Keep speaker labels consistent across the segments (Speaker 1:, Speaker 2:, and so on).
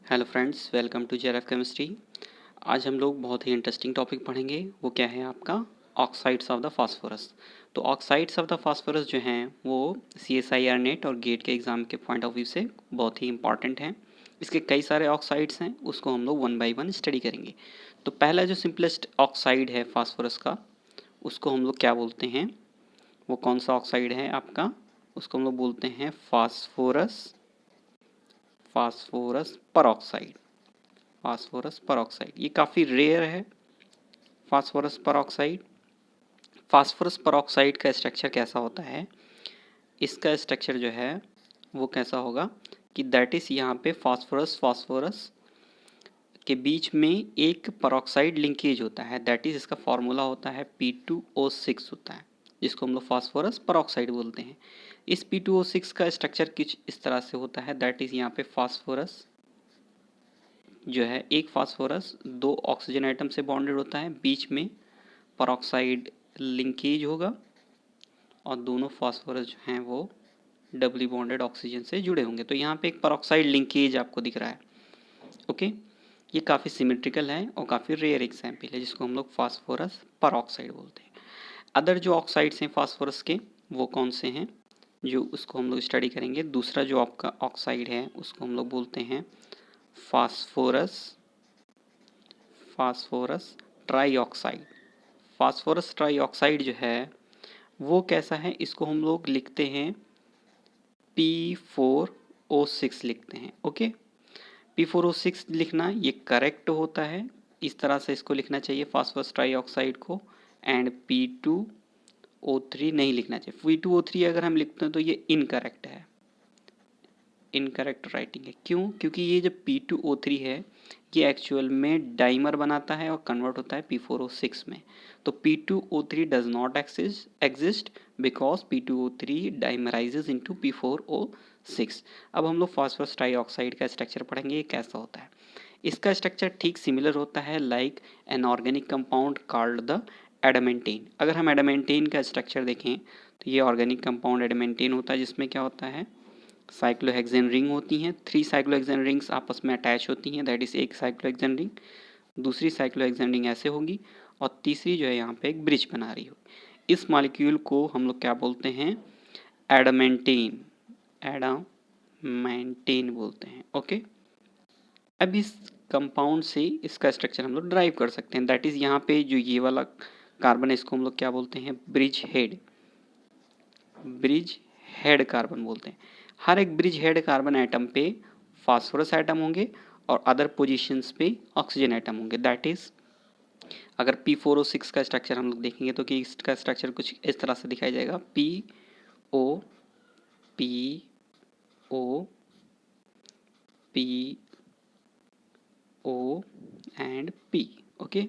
Speaker 1: Hello friends, welcome to JRF chemistry. आज हम लोग बहुत ही इंटरेस्टिंग टॉपिक पढ़ेंगे। वो क्या है आपका ऑक्साइड्स ऑफ द फास्फोरस। तो ऑक्साइड्स ऑफ द फास्फोरस जो हैं वो CSIR नेट और गेट के एग्ज़ाम के पॉइंट ऑफ व्यू से बहुत ही इंपॉर्टेंट हैं। इसके कई सारे ऑक्साइड्स हैं, उसको हम लोग वन बाई वन स्टडी करेंगे। तो पहला जो सिंपलेस्ट ऑक्साइड है फास्फोरस का, उसको हम लोग क्या बोलते हैं? वो कौन सा ऑक्साइड है आपका? उसको हम लोग बोलते हैं phosphorus phosphorus peroxide. Phosphorus peroxide ये काफ़ी रेयर है। फास्फोरस परऑक्साइड का स्ट्रक्चर कैसा होता है? इसका स्ट्रक्चर जो है वो कैसा होगा कि दैट इज़ यहाँ पे फास्फोरस के बीच में एक परऑक्साइड लिंकेज होता है। दैट इज़ इसका फॉर्मूला होता है P2O6 होता है, जिसको हम लोग फास्फोरस परऑक्साइड बोलते हैं। इस P2O6 का स्ट्रक्चर कुछ इस तरह से होता है। दैट इज़ यहाँ पे फास्फोरस जो है, एक फास्फोरस दो ऑक्सीजन आइटम से बॉन्डेड होता है, बीच में परऑक्साइड लिंकेज होगा और दोनों फास्फोरस जो हैं वो डबली बॉन्डेड ऑक्सीजन से जुड़े होंगे। तो यहाँ पे एक परऑक्साइड लिंकेज आपको दिख रहा है। ओके, ये काफ़ी सिमेट्रिकल है और काफ़ी रेयर एग्जाम्पल है, जिसको हम लोग फास्फोरस परऑक्साइड बोलते हैं। अदर जो ऑक्साइड्स हैं फास्फोरस के, वो कौन से हैं जो उसको हम लोग स्टडी करेंगे? दूसरा जो आपका ऑक्साइड है उसको हम लोग बोलते हैं फास्फोरस ट्राईऑक्साइड। फास्फोरस ट्राईऑक्साइड जो है वो कैसा है? इसको हम लोग लिखते हैं P4O6 लिखते हैं। ओके, P4O6 लिखना ये करेक्ट होता है। इस तरह से इसको लिखना चाहिए फास्फोरस ट्राईऑक्साइड को, एंड P2O3 नहीं लिखना चाहिए। P2O3 अगर हम लिखते हैं तो ये इनकरेक्ट है, इनकरेक्ट राइटिंग है। क्यों? क्योंकि ये जो P2O3 है ये एक्चुअल में डाइमर बनाता है और कन्वर्ट होता है P4O6 में। तो P2O3 does not exist because P2O3 dimerises into P4O6। अब हम लोग फास्फोरस ट्राईऑक्साइड का स्ट्रक्चर पढ़ेंगे, ये कैसा होता है। इसका स्ट्रक्चर ठीक सिमिलर होता है like an organic compound called the adamantane. अगर हम एडामेंटेन का स्ट्रक्चर देखें तो ये ऑर्गेनिक कंपाउंड एडामेंटेन होता है, जिसमें क्या होता है, साइक्लोहेक्सेन रिंग होती हैं। 3 साइक्लोहेक्सेन रिंग्स आपस में अटैच होती हैं। दैट इज़ एक साइक्लोहेक्सेन रिंग, दूसरी साइक्लोहेक्सेन रिंग ऐसे होगी और तीसरी जो है यहाँ पे एक ब्रिज बना रही होगी। इस मॉलिक्यूल को हम लोग क्या बोलते हैं? एडामेंटेन। एडामेंटेन बोलते हैं। ओके, अब इस कंपाउंड से इसका स्ट्रक्चर हम लोग ड्राइव कर सकते हैं। दैट इज़ यहाँ पे जो ये वाला कार्बन है इसको हम लोग क्या बोलते हैं? ब्रिज हेड कार्बन बोलते हैं। हर एक ब्रिज हेड कार्बन एटम पे फास्फोरस एटम होंगे और अदर पोजीशंस पे ऑक्सीजन एटम होंगे। दैट इज़ अगर P4O6 का स्ट्रक्चर हम लोग देखेंगे तो कि इसका स्ट्रक्चर कुछ इस तरह से दिखाई जाएगा। PO PO PO and P। Okay,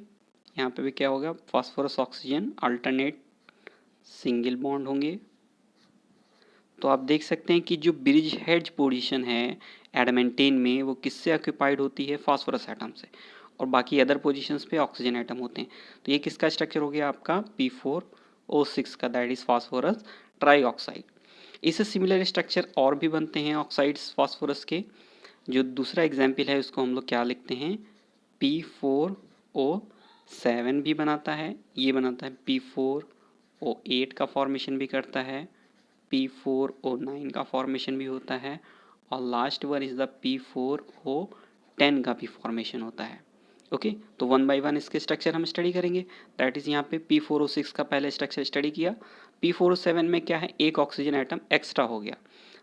Speaker 1: यहाँ पे भी क्या होगा? Phosphorus oxygen alternate single bond होंगे। तो आप देख सकते हैं कि जो ब्रिज हेड पोजीशन है एडामेंटेन में वो किससे ऑक्यूपाइड होती है? फास्फोरस एटम से, और बाकी अदर पोजीशंस पे ऑक्सीजन एटम होते हैं। तो ये किसका स्ट्रक्चर हो गया आपका? P4O6 का, दैट इज फास्फोरस ट्राईऑक्साइड। इससे सिमिलर स्ट्रक्चर और भी बनते हैं ऑक्साइड्स फास्फोरस के। जो दूसरा एग्जाम्पल है उसको हम लोग क्या लिखते हैं? P4O7 भी बनाता है, ये बनाता है P4O8 का फॉर्मेशन भी करता है, P4O9 का फॉर्मेशन भी होता है, और last one is the P4O10 का भी फॉर्मेशन होता है। ओके, तो वन बाय वन इसके स्ट्रक्चर हम स्टडी करेंगे। दैट इज़ यहाँ पे P4O6 का पहले स्ट्रक्चर स्टडी किया। P4O7 में क्या है? एक ऑक्सीजन आइटम एक्स्ट्रा हो गया।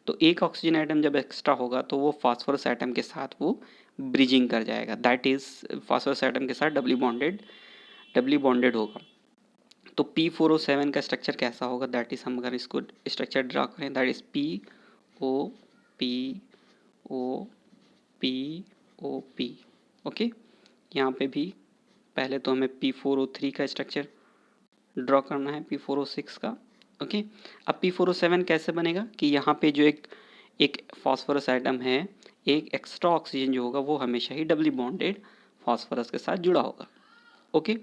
Speaker 1: तो एक ऑक्सीजन आइटम जब एक्स्ट्रा होगा तो वो फास्फोरस आइटम के साथ वो ब्रिजिंग कर जाएगा। दैट इज़ फास्फोरस आइटम के साथ डबली बॉन्डेड होगा। तो P4O7 का स्ट्रक्चर कैसा होगा? दैट इज़ हम अगर इसको स्ट्रक्चर ड्रा करें, दैट इज़ PO ओके, यहाँ पे भी पहले तो हमें P4O3 का स्ट्रक्चर ड्रॉ करना है, P4O6 का। ओके, अब P4O7 कैसे बनेगा कि यहाँ पे जो एक फास्फोरस आइटम है, एक एक्स्ट्रा ऑक्सीजन जो होगा वो हमेशा ही डबली बॉन्डेड फास्फोरस के साथ जुड़ा होगा। ओके,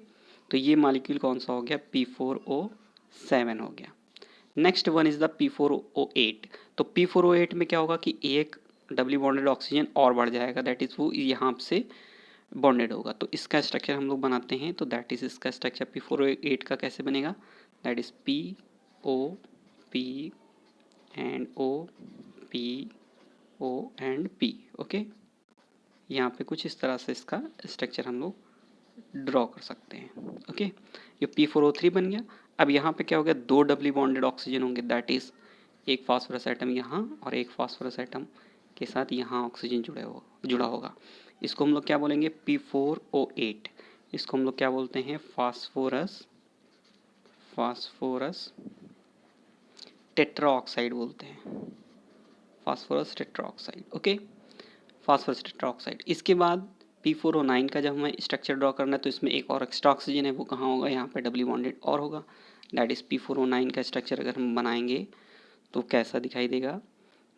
Speaker 1: तो ये मॉलिक्यूल कौन सा हो गया? P4O7 हो गया। Next one is the P4O8। तो P4O8 में क्या होगा कि एक डबली बॉन्डेड ऑक्सीजन और बढ़ जाएगा, दैट इज़ वो यहाँ से बॉन्डेड होगा। तो इसका स्ट्रक्चर हम लोग बनाते हैं, तो दैट इज़ इसका स्ट्रक्चर P4O8 का कैसे बनेगा, that is PO P and O P O and P। Okay, यहाँ पे कुछ इस तरह से इसका स्ट्रक्चर हम लोग ड्रॉ कर सकते हैं। ओके, ये P4O3 बन गया। अब यहाँ पे क्या हो गया, दो डबली बॉन्डेड ऑक्सीजन होंगे, दैट इज़ एक फास्फोरस एटम यहाँ और एक फास्फोरस एटम के साथ यहाँ ऑक्सीजन जुड़ा होगा। इसको हम लोग क्या बोलेंगे, P4O8। इसको हम लोग क्या बोलते हैं, फास्फोरस टेट्राऑक्साइड बोलते हैं, phosphorus tetroxide. Okay, phosphorus tetroxide. इसके बाद P4O9 का जब हमें स्ट्रक्चर ड्रॉ करना है तो इसमें एक और एक्स्ट्रा ऑक्सीजन है, वो कहाँ होगा, यहाँ पे डबली बॉन्डेड और होगा, दैट इज़ P4O9 का स्ट्रक्चर अगर हम बनाएंगे तो कैसा दिखाई देगा,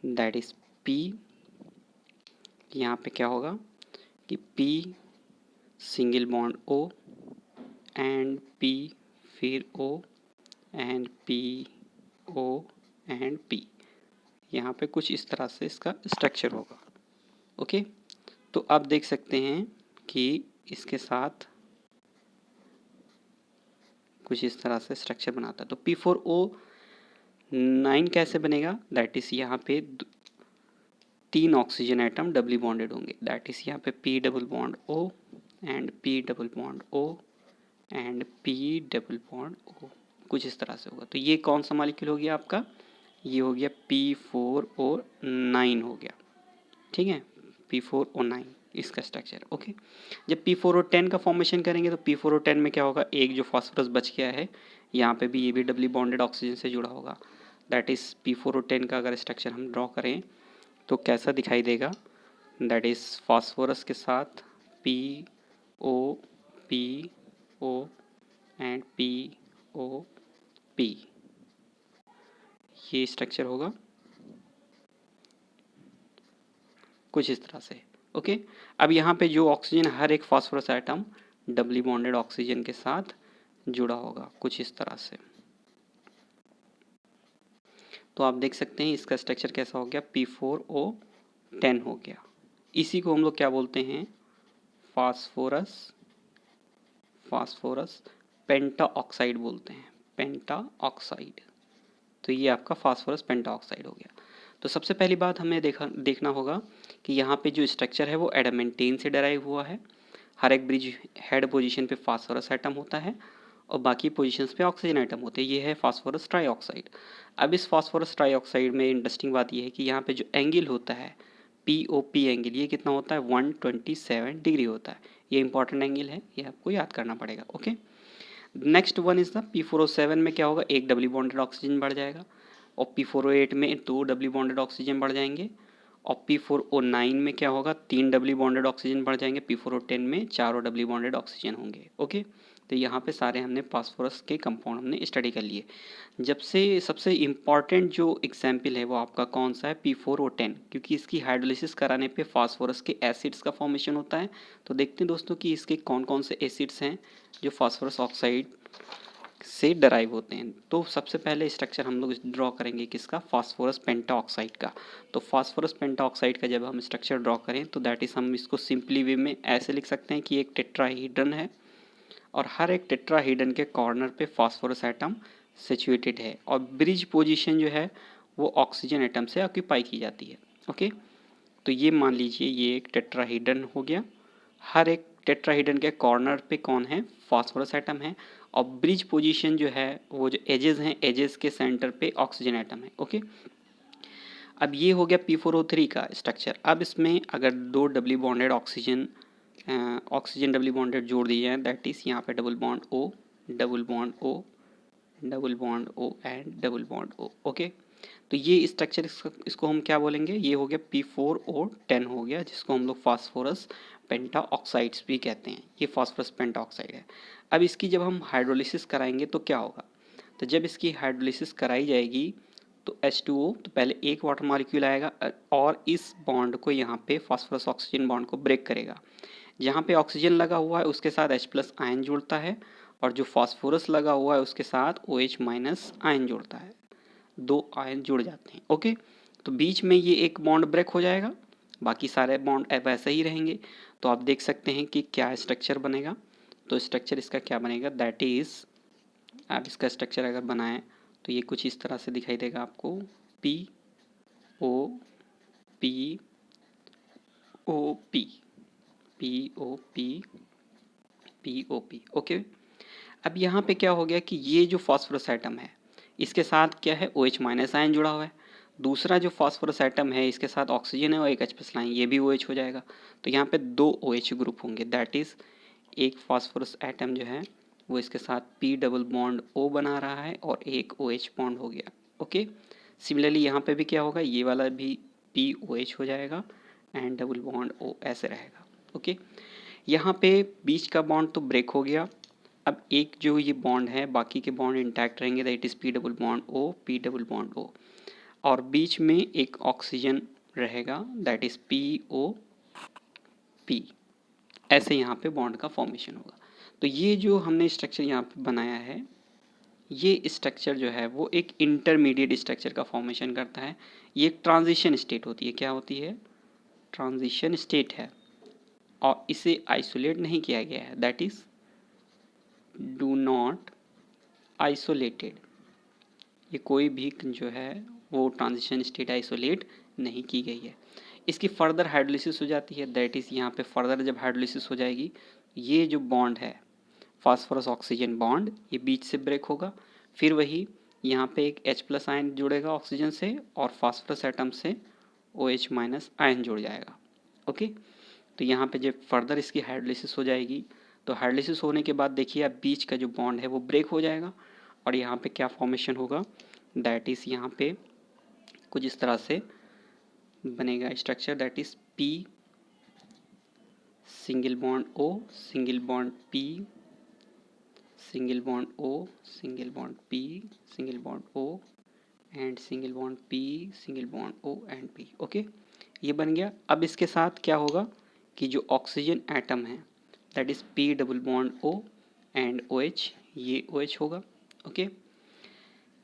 Speaker 1: दैट इज़ P, यहाँ पे क्या होगा कि P single bond O and P फिर O and P O and P, यहाँ पे कुछ इस तरह से इसका स्ट्रक्चर होगा। ओके, तो आप देख सकते हैं कि इसके साथ कुछ इस तरह से स्ट्रक्चर बनाता है। तो P4O9 कैसे बनेगा, दैट इज़ यहाँ पे 3 ऑक्सीजन एटम डबली बॉन्डेड होंगे, दैट इज़ यहाँ पे P double bond O and P double bond O and P double bond O, कुछ इस तरह से होगा। तो ये कौन सा मॉलिक्यूल हो गया आपका, ये हो गया P4O9 हो गया, ठीक है, P4O9 इसका स्ट्रक्चर। ओके, जब P4O10 का फॉर्मेशन करेंगे तो P4O10 में क्या होगा, एक जो फास्फोरस बच गया है यहाँ पे भी, ये भी डबली बॉन्डेड ऑक्सीजन से जुड़ा होगा, दैट इज़ P4O10 का अगर स्ट्रक्चर हम ड्रॉ करें तो कैसा दिखाई देगा, दैट इज़ फास्फोरस के साथ PO PO and PO P, ये स्ट्रक्चर होगा कुछ इस तरह से। ओके, अब यहाँ पे जो ऑक्सीजन, हर एक phosphorus atom doubly bonded oxygen के साथ जुड़ा होगा कुछ इस तरह से। तो आप देख सकते हैं इसका स्ट्रक्चर कैसा हो गया, P4O10 हो गया। इसी को हम लोग क्या बोलते हैं, फास्फोरस पेंटाऑक्साइड बोलते हैं, पेंटाऑक्साइड। तो ये आपका फास्फोरस पेंटाऑक्साइड हो गया। तो सबसे पहली बात हमें देखना होगा कि यहाँ पे जो स्ट्रक्चर है वो एडामेंटेन से डराइव हुआ है। हर एक ब्रिज हेड पोजीशन पे फास्फोरस एटम होता है और बाकी पोजीशंस पे ऑक्सीजन एटम होते हैं, ये है फास्फोरस ट्राईऑक्साइड। अब इस फास्फोरस ट्राईऑक्साइड में इंटरेस्टिंग बात ये है कि यहाँ पे जो एंगल होता है POP एंगल, ये कितना होता है, 127 डिग्री होता है। ये इंपॉर्टेंट एंगल है, ये आपको याद करना पड़ेगा। Okay, next one is the P4O7 में क्या होगा, एक डबली बॉन्डेड ऑक्सीजन बढ़ जाएगा और P4O8 में 2 डबली बॉन्डेड ऑक्सीजन बढ़ जाएंगे और P4O9 में क्या होगा, 3 डबली बॉन्डेड ऑक्सीजन बढ़ जाएंगे, P4O10 में 4 डबली बॉन्डेड ऑक्सीजन होंगे। ओके, तो यहाँ पे सारे हमने फास्फोरस के कंपाउंड हमने स्टडी कर लिए। जब से सबसे इम्पॉर्टेंट जो एग्जाम्पल है वो आपका कौन सा है, P4O10, क्योंकि इसकी हाइड्रोलिसिस कराने पे फास्फोरस के एसिड्स का फॉर्मेशन होता है। तो देखते हैं दोस्तों कि इसके कौन कौन से एसिड्स हैं जो फास्फोरस ऑक्साइड से डराइव होते हैं। तो सबसे पहले स्ट्रक्चर हम लोग ड्रॉ करेंगे किसका, फास्फोरस पेंटाऑक्साइड का। तो फास्फोरस पेंटाऑक्साइड का जब हम स्ट्रक्चर ड्रॉ करें तो दैट इज़, हम इसको सिंपली वे में ऐसे लिख सकते हैं कि एक टेट्राहीड्रन है और हर एक टेट्राहीड्रन के कॉर्नर पे फास्फोरस एटम सिचुएटेड है और ब्रिज पोजीशन जो है वो ऑक्सीजन एटम से ऑक्यूपाई की जाती है। ओके, तो ये मान लीजिए ये एक टेट्राहीड्रन हो गया, हर एक टेट्राहीड्रन के कॉर्नर पे कौन है, फास्फोरस एटम है और ब्रिज पोजीशन जो है वो जो एजेस हैं, एजेस के सेंटर पे ऑक्सीजन एटम है। ओके, अब ये हो गया P4O3 का स्ट्रक्चर। अब इसमें अगर 2 doubly bonded oxygen doubly bonded जोड़ दिए हैं, दैट इज़ यहाँ पे double bond O double bond O double bond O and double bond O। Okay, तो ये स्ट्रक्चर इसको हम क्या बोलेंगे, ये हो गया P4O10 हो गया, जिसको हम लोग फास्फोरस पेंटाऑक्साइड्स भी कहते हैं। ये फास्फोरस पेंटाऑक्साइड है। अब इसकी जब हम हाइड्रोलिसिस कराएंगे तो क्या होगा, तो जब इसकी हाइड्रोलिसिस कराई जाएगी तो H2O, तो पहले एक वाटर मॉलिक्यूल आएगा और इस बॉन्ड को यहाँ पे फास्फोरस ऑक्सीजन बॉन्ड को ब्रेक करेगा। जहाँ पे ऑक्सीजन लगा हुआ है उसके साथ H+ आयन जुड़ता है और जो फास्फोरस लगा हुआ है उसके साथ OH- आयन जुड़ता है, 2 आयन जुड़ जाते हैं। ओके, तो तो बीच में ये एक बॉन्ड ब्रेक हो जाएगा, बाकी सारे बॉन्ड वैसे ही रहेंगे। तो आप देख सकते हैं कि क्या स्ट्रक्चर बनेगा। तो स्ट्रक्चर इसका क्या बनेगा, दैट इज़, आप इसका स्ट्रक्चर अगर बनाएं तो ये कुछ इस तरह से दिखाई देगा आपको, P O P O P, P O P, P O P. Okay, अब यहाँ पे क्या हो गया कि ये जो फॉस्फोरस एटम है इसके साथ क्या है, OH माइनस आयन जुड़ा हुआ है। दूसरा जो फॉस्फोरस एटम है इसके साथ ऑक्सीजन है और एक H+ लाइन, ये भी OH हो जाएगा। तो यहाँ पे 2 OH ग्रुप होंगे, दैट इज़ एक फॉस्फोरस एटम जो है वो इसके साथ P डबल बॉन्ड O बना रहा है और एक OH बॉन्ड हो गया। ओके, सिमिलरली यहाँ पे भी क्या होगा, ये वाला भी POH हो जाएगा एंड डबल बॉन्ड O ऐसे रहेगा। ओके, यहाँ पे बीच का बॉन्ड तो ब्रेक हो गया। अब एक जो ये बॉन्ड है, बाकी के बॉन्ड इंटैक्ट रहेंगे, that is P double bond O, P double bond O, और बीच में एक ऑक्सीजन रहेगा, दैट इज़ POP। ऐसे यहाँ पे बॉन्ड का फॉर्मेशन होगा। तो ये जो हमने स्ट्रक्चर यहाँ पे बनाया है, ये स्ट्रक्चर जो है वो एक इंटरमीडिएट स्ट्रक्चर का फॉर्मेशन करता है। ये एक ट्रांजिशन स्टेट होती है। क्या होती है, ट्रांजिशन स्टेट है, और इसे आइसोलेट नहीं किया गया है, that is do not isolated. ये कोई भी जो है वो ट्रांजिशन स्टेट आइसोलेट नहीं की गई है। इसकी फर्दर हाइड्रोलिसिस हो जाती है, दैट इज़ यहाँ पे फर्दर जब हाइड्रोलिसिस हो जाएगी, ये जो बॉन्ड है फास्फोरस ऑक्सीजन बॉन्ड, ये बीच से ब्रेक होगा, फिर वही यहाँ पे एक H+ आयन जुड़ेगा ऑक्सीजन से और फास्फोरस एटम से OH- आयन जुड़ जाएगा। ओके, तो यहाँ पे जब फर्दर इसकी हाइड्रोलिसिस हो जाएगी, तो हाइड्रोलिसिस होने के बाद देखिए आप बीच का जो बॉन्ड है वो ब्रेक हो जाएगा और यहाँ पे क्या फॉर्मेशन होगा, दैट इज़ यहाँ पे कुछ इस तरह से बनेगा structure, that is P single bond O, single bond P, single bond O, single bond P, single bond O and single bond P, single bond O and P। Okay, ये बन गया। अब इसके साथ क्या होगा कि जो ऑक्सीजन एटम है that is P double bond O and OH, ये OH होगा। ओके,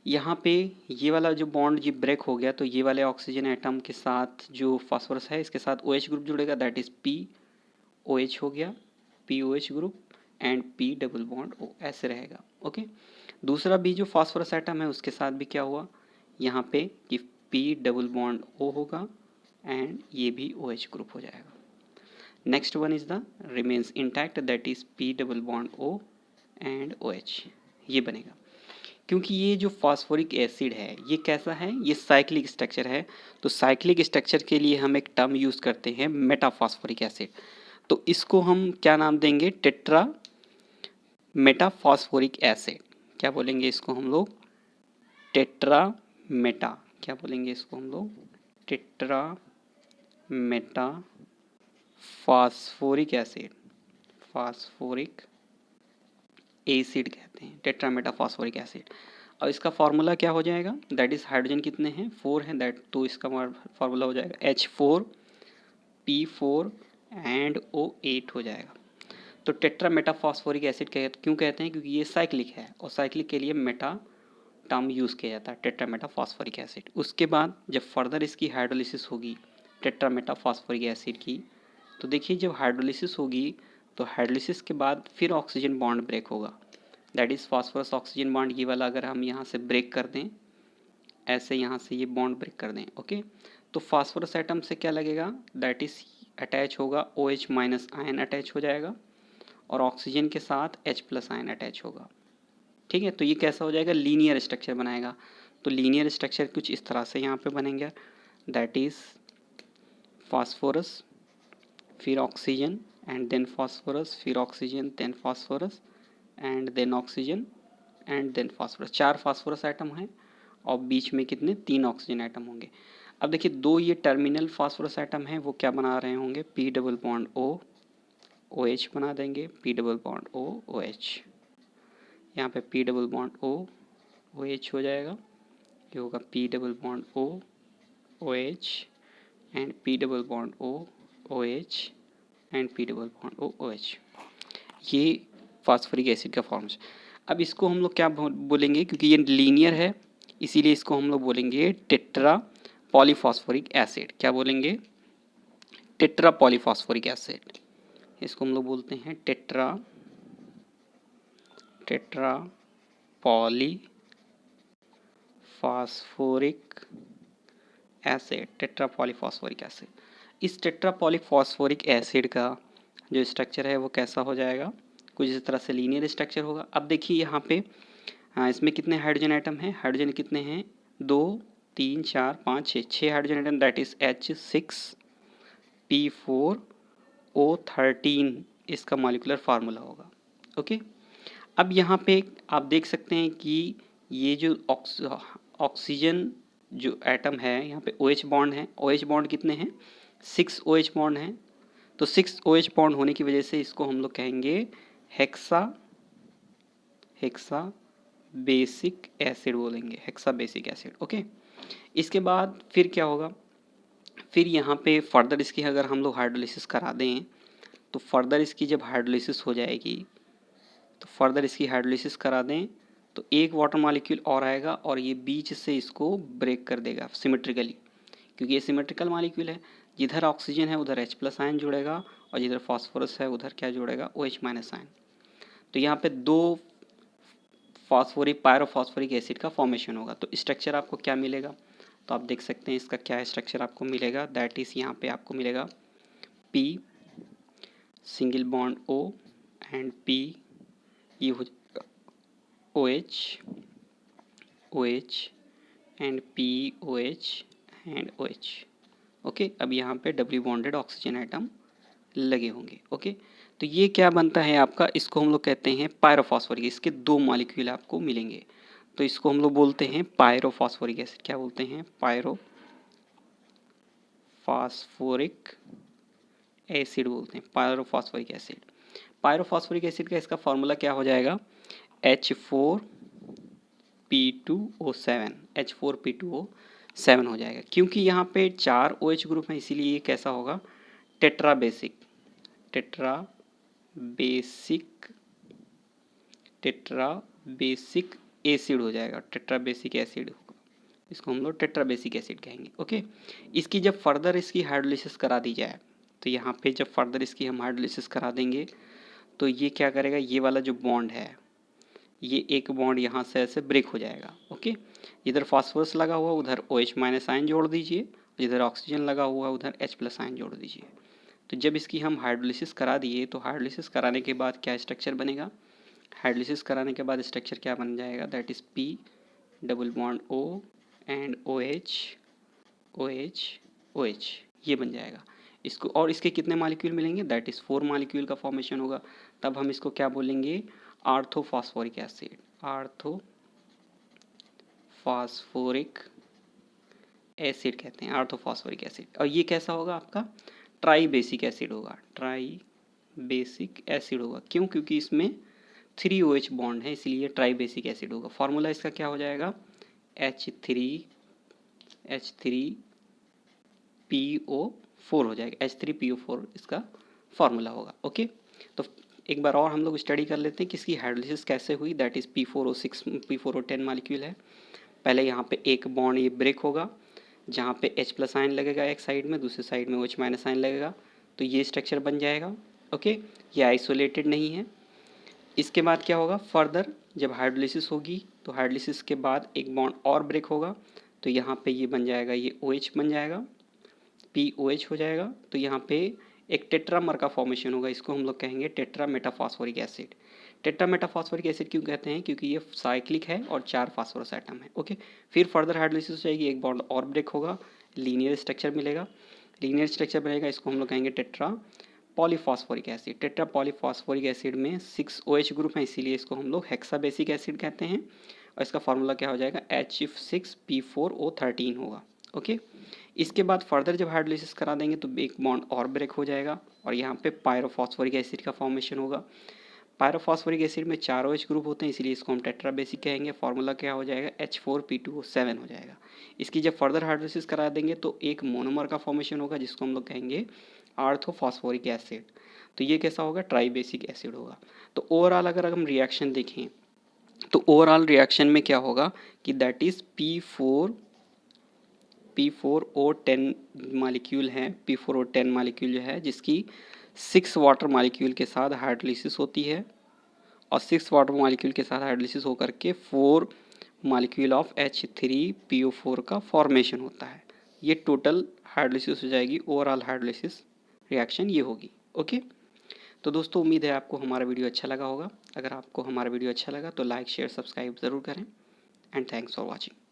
Speaker 1: यहाँ पे ये वाला जो बॉन्ड जी ब्रेक हो गया, तो ये वाले ऑक्सीजन एटम के साथ जो फास्फोरस है इसके साथ OH ग्रुप जुड़ेगा, दैट इज़ POH हो गया, POH group and P double bond O ऐसे रहेगा। ओके, दूसरा भी जो फास्फोरस एटम है उसके साथ भी क्या हुआ यहाँ पे कि P डबल बॉन्ड O होगा एंड ये भी OH ग्रुप हो जाएगा। Next one is the remains intact, that is P double bond O and OH, ये बनेगा। क्योंकि ये जो फास्फोरिक एसिड है ये कैसा है, ये साइक्लिक स्ट्रक्चर है, तो साइक्लिक स्ट्रक्चर के लिए हम एक टर्म यूज़ करते हैं मेटाफॉस्फोरिक एसिड। तो इसको हम क्या नाम देंगे, टेट्रा मेटाफॉस्फोरिक एसिड। क्या बोलेंगे इसको हम लोग, टेट्रा मेटा, क्या बोलेंगे इसको हम लोग, tetra Meta phosphoric acid, phosphoric acid कहते हैं, टेट्रा मेटा फास्फोरिक एसिड। और इसका फार्मूला क्या हो जाएगा, दैट इज़ हाइड्रोजन कितने हैं, 4 हैं, दैट तो इसका फार्मूला हो जाएगा H4P4 एंड O8 हो जाएगा। तो टेट्रा मेटा फास्फोरिक एसिड क्यों कहते हैं, क्योंकि ये साइक्लिक है और साइक्लिक के लिए मेटा टर्म यूज़ किया जाता है, टेट्रा मेटा फास्फोरिक एसिड। उसके बाद जब फर्दर इसकी हाइड्रोलिसिस होगी टेट्रा मेटा फास्फोरिक एसिड की, तो देखिए जब हाइड्रोलिसिस होगी तो हाइड्रोलिसिस के बाद फिर ऑक्सीजन बॉन्ड ब्रेक होगा, that is phosphorus oxygen bond, ये वाला अगर हम यहाँ से ब्रेक कर दें, ऐसे यहाँ से ये बॉन्ड ब्रेक कर दें, ओके, तो फास्फोरस एटम से क्या लगेगा, दैट इज़ अटैच होगा, OH- आयन अटैच हो जाएगा और ऑक्सीजन के साथ H+ आयन अटैच होगा। ठीक है, तो ये कैसा हो जाएगा, लीनियर स्ट्रक्चर बनाएगा। तो लीनियर स्ट्रक्चर कुछ इस तरह से यहाँ पे बनेंगे, दैट इज़ फास्फोरस फिर ऑक्सीजन एंड देन फास्फोरस, फिर oxygen then phosphorus and then oxygen and then phosphorus. 4 phosphorus atom हैं और बीच में कितने, 3 ऑक्सीजन एटम होंगे। अब देखिए 2 ये टर्मिनल फास्फोरस एटम हैं, वो क्या बना रहे होंगे, P double bond O OH बना देंगे, P double bond O OH, यहाँ पे P double bond O OH हो जाएगा, ये होगा P double bond O OH and P double bond O OH and P double bond O OH, ये phosphoric acid का फॉर्म्स। अब इसको हम लोग क्या बोलेंगे, क्योंकि ये लीनियर है इसीलिए इसको हम लोग बोलेंगे टेट्रा पॉलीफॉस्फोरिक एसिड, क्या बोलेंगे? टेट्रा पॉलीफॉस्फोरिक एसिड, इसको हम लोग बोलते हैं tetra polyphosphoric acid, tetra polyphosphoric acid. इस टेट्रा पॉलीफॉस्फोरिक एसिड का जो स्ट्रक्चर है वो कैसा हो जाएगा? कुछ इस तरह से लीनियर स्ट्रक्चर होगा। अब देखिए यहाँ पे इसमें कितने हाइड्रोजन आइटम हैं? हाइड्रोजन कितने हैं? 2 3 4 5 6, 6 hydrogen atom, that is H6P4O13 इसका मॉलिक्यूलर फार्मूला होगा। ओके, अब यहाँ पे आप देख सकते हैं कि ये जो ऑक्सीजन जो एटम है यहाँ पे OH बॉन्ड है। OH बॉन्ड कितने हैं? 6 OH बॉन्ड हैं। तो 6 OH बॉन्ड होने की वजह से इसको हम लोग कहेंगे हेक्सा बेसिक एसिड बोलेंगे, हेक्सा बेसिक एसिड। ओके, इसके बाद फिर क्या होगा? फिर यहाँ पे फर्दर इसकी अगर हम लोग हाइड्रोलिसिस करा दें तो फर्दर इसकी जब हाइड्रोलिसिस हो जाएगी तो फर्दर इसकी हाइड्रोलिसिस करा दें तो एक वाटर मॉलिक्यूल और आएगा और ये बीच से इसको ब्रेक कर देगा सिमेट्रिकली, क्योंकि ये सिमेट्रिकल मॉलिक्यूल है। जिधर ऑक्सीजन है उधर H+ आयन जुड़ेगा और जिधर फॉस्फोरस है उधर क्या जुड़ेगा? OH- ion. तो यहाँ पे 2 पायरोफॉस्फोरिक एसिड का फॉर्मेशन होगा। तो स्ट्रक्चर आपको क्या मिलेगा? तो आप देख सकते हैं इसका क्या स्ट्रक्चर आपको मिलेगा, दैट इज़ यहाँ पे आपको मिलेगा P single bond O and P, ये हो जाएगा OH and POH and OH। Okay, अब यहाँ पे डबल बॉन्डेड ऑक्सीजन आइटम लगे होंगे। ओके, तो ये क्या बनता है आपका? इसको हम लोग कहते हैं पायरोफॉस्फोरिक। इसके 2 मॉलिक्यूल आपको मिलेंगे, तो इसको हम लोग बोलते हैं पायरोफॉस्फोरिक एसिड। क्या बोलते हैं? पायरोफॉस्फोरिक एसिड बोलते हैं, पायरोफॉस्फोरिक एसिड। पायरोफॉस्फोरिक एसिड का इसका फॉर्मूला क्या हो जाएगा? H4P2O7 हो जाएगा। क्योंकि यहाँ पे 4 OH ग्रुप है इसीलिए ये कैसा होगा? टेट्रा बेसिक एसिड हो जाएगा, टेट्रा बेसिक एसिड होगा। इसको हम लोग टेट्रा बेसिक एसिड कहेंगे। ओके, इसकी जब फर्दर इसकी हाइड्रोलिसिस करा दी जाए तो यहाँ पे जब फर्दर इसकी हम हाइड्रोलिसिस करा देंगे तो ये क्या करेगा? ये वाला जो बॉन्ड है ये एक बॉन्ड यहाँ से ऐसे ब्रेक हो जाएगा। ओके, इधर फास्फोरस लगा हुआ उधर OH- आयन जोड़ दीजिए, जिधर ऑक्सीजन लगा हुआ उधर H+ आयन जोड़ दीजिए। तो जब इसकी हम हाइड्रोलिसिस करा दिए तो हाइड्रोलिसिस कराने के बाद क्या स्ट्रक्चर बनेगा? हाइड्रोलिसिस कराने के बाद स्ट्रक्चर क्या बन जाएगा? That is P double bond O and OH, ये बन जाएगा। इसको और इसके कितने मॉलिक्यूल मिलेंगे? दैट इज़ 4 मॉलिक्यूल का फॉर्मेशन होगा। तब हम इसको क्या बोलेंगे? आर्थोफॉस्फोरिक एसिड, आर्थोफॉस्फोरिक एसिड कहते हैं, आर्थोफॉस्फोरिक एसिड। और ये कैसा होगा आपका? ट्राई बेसिक एसिड होगा, ट्राई बेसिक एसिड होगा। क्यों? क्योंकि इसमें 3 OH बॉन्ड है इसलिए ट्राई बेसिक एसिड होगा। फॉर्मूला इसका क्या हो जाएगा? H3PO4 हो जाएगा, H3PO4 इसका फॉर्मूला होगा। ओके, तो एक बार और हम लोग स्टडी कर लेते हैं कि इसकी हाइड्रोलिसिस कैसे हुई। That is P4O6 P4O10 molecule है। पहले यहाँ पे एक बॉन्ड ये ब्रेक होगा जहाँ पे H+ आयन लगेगा एक साइड में, दूसरे साइड में OH- आयन लगेगा, तो ये स्ट्रक्चर बन जाएगा। ओके, ये आइसोलेटेड नहीं है। इसके बाद क्या होगा? फर्दर जब हाइड्रोलिसिस होगी तो हाइड्रोलिसिस के बाद एक बॉन्ड और ब्रेक होगा तो यहाँ पे ये बन जाएगा, ये OH बन जाएगा, POH हो जाएगा। तो यहाँ पे एक टेट्रामर का फॉर्मेशन होगा, इसको हम लोग कहेंगे tetra metaphosphoric acid. Tetra metaphosphoric acid क्यों कहते हैं? क्योंकि ये साइक्लिक है और 4 फास्फोरस एटम है। ओके, फिर फर्दर हाइड्रोलिसिस हो जाएगी, एक बॉन्ड और ब्रेक होगा, लीनियर स्ट्रक्चर मिलेगा, लीनियर स्ट्रक्चर बनेगा, इसको हम लोग कहेंगे tetra polyphosphoric acid. Tetra polyphosphoric acid में 6 OH ग्रुप है इसीलिए इसको हम लोग हेक्सा बेसिक एसिड कहते हैं और इसका फार्मूला क्या हो जाएगा? H6P4O13 होगा। ओके, इसके बाद फर्दर जब हाइड्रोलिसिस करा देंगे तो एक बॉन्ड और ब्रेक हो जाएगा और यहाँ पे पायरोफॉस्फोरिक एसिड का फॉर्मेशन होगा। पायरोफॉस्फोरिक एसिड में 4 OH ग्रुप होते हैं इसलिए इसको हम टेट्रा बेसिक कहेंगे। फार्मूला क्या हो जाएगा? H4P2O7 हो जाएगा। इसकी जब फर्दर हाइड्रोलिसिस करा देंगे तो एक मोनोमर का फॉर्मेशन होगा जिसको हम लोग कहेंगे आर्थोफॉस्फोरिक एसिड। तो ये कैसा होगा? ट्राई बेसिक एसिड होगा। तो ओवरऑल अगर हम रिएक्शन देखें तो ओवरऑल रिएक्शन में क्या होगा कि दैट इज़ P4O10 मालिक्यूल हैं, P4O10 मालिक्यूल जो है जिसकी 6 वाटर मालिक्यूल के साथ हाइड्रोलिसिस होती है और 6 वाटर मालिक्यूल के साथ हाइड्रोलिसिस होकर के 4 मालिक्यूल ऑफ H3PO4 का फॉर्मेशन होता है। ये टोटल हाइड्रोलिसिस हो जाएगी, ओवरऑल हाइड्रोलिसिस रिएक्शन ये होगी। ओके, तो दोस्तों उम्मीद है आपको हमारा वीडियो अच्छा लगा होगा। अगर आपको हमारा वीडियो अच्छा लगा तो लाइक शेयर सब्सक्राइब ज़रूर करें एंड थैंक्स फॉर वॉचिंग।